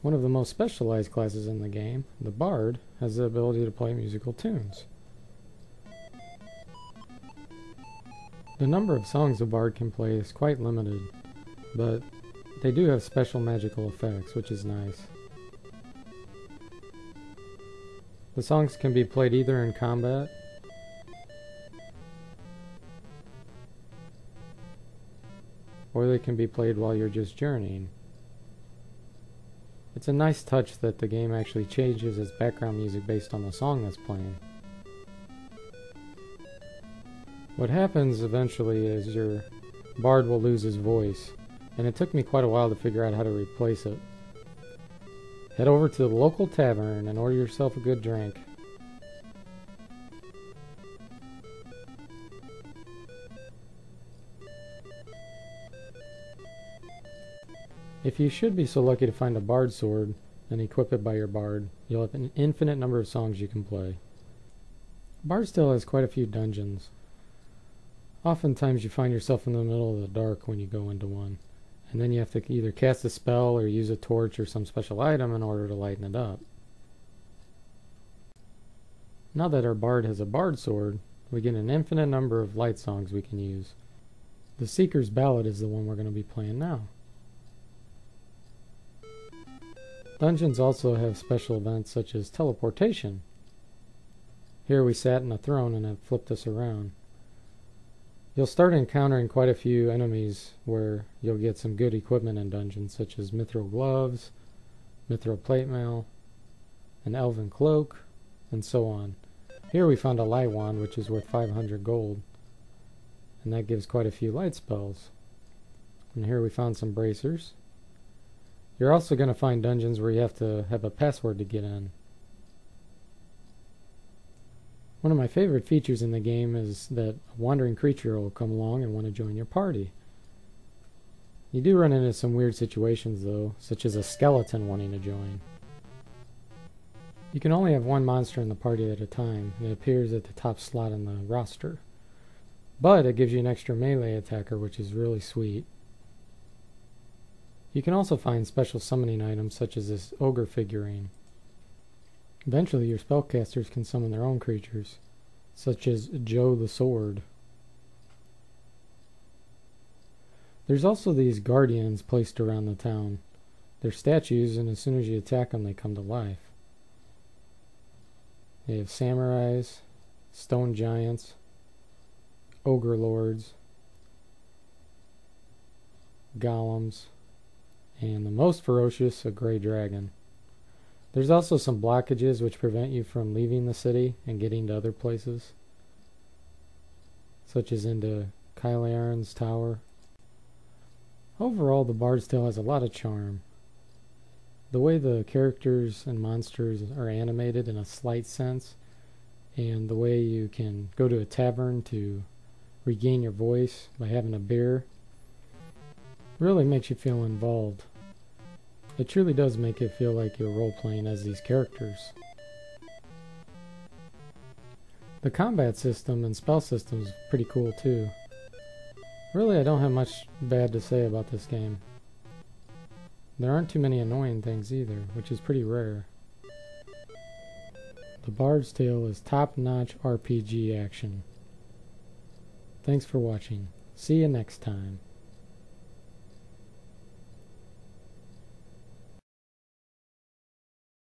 One of the most specialized classes in the game, the Bard, has the ability to play musical tunes. The number of songs a Bard can play is quite limited, but they do have special magical effects, which is nice. The songs can be played either in combat or they can be played while you're just journeying. It's a nice touch that the game actually changes its background music based on the song that's playing. What happens eventually is your Bard will lose his voice, and it took me quite a while to figure out how to replace it. Head over to the local tavern and order yourself a good drink. If you should be so lucky to find a Bard sword and equip it by your Bard, you'll have an infinite number of songs you can play. Bard still has quite a few dungeons. Oftentimes you find yourself in the middle of the dark when you go into one, and then you have to either cast a spell or use a torch or some special item in order to lighten it up. Now that our Bard has a Bard sword, we get an infinite number of light songs we can use. The Seeker's Ballad is the one we're going to be playing now. Dungeons also have special events such as teleportation. Here we sat in a throne and it flipped us around. You'll start encountering quite a few enemies where you'll get some good equipment in dungeons such as mithril gloves, mithril plate mail, an elven cloak, and so on. Here we found a light wand which is worth 500 gold, and that gives quite a few light spells. And here we found some bracers. You're also going to find dungeons where you have to have a password to get in. One of my favorite features in the game is that a wandering creature will come along and want to join your party. You do run into some weird situations though, such as a skeleton wanting to join. You can only have one monster in the party at a time, and it appears at the top slot in the roster. But it gives you an extra melee attacker, which is really sweet. You can also find special summoning items such as this ogre figurine. Eventually your spellcasters can summon their own creatures, such as Joe the Sword. There's also these guardians placed around the town. They're statues, and as soon as you attack them they come to life. They have samurais, stone giants, ogre lords, golems, and the most ferocious, a gray dragon. There's also some blockages which prevent you from leaving the city and getting to other places, such as into Kylearin's tower. Overall, the Bard's Tale has a lot of charm. The way the characters and monsters are animated in a slight sense, and the way you can go to a tavern to regain your voice by having a beer, really makes you feel involved. It truly does make it feel like you're role-playing as these characters. The combat system and spell system is pretty cool too. Really, I don't have much bad to say about this game. There aren't too many annoying things either, which is pretty rare. The Bard's Tale is top-notch RPG action. Thanks for watching. See you next time.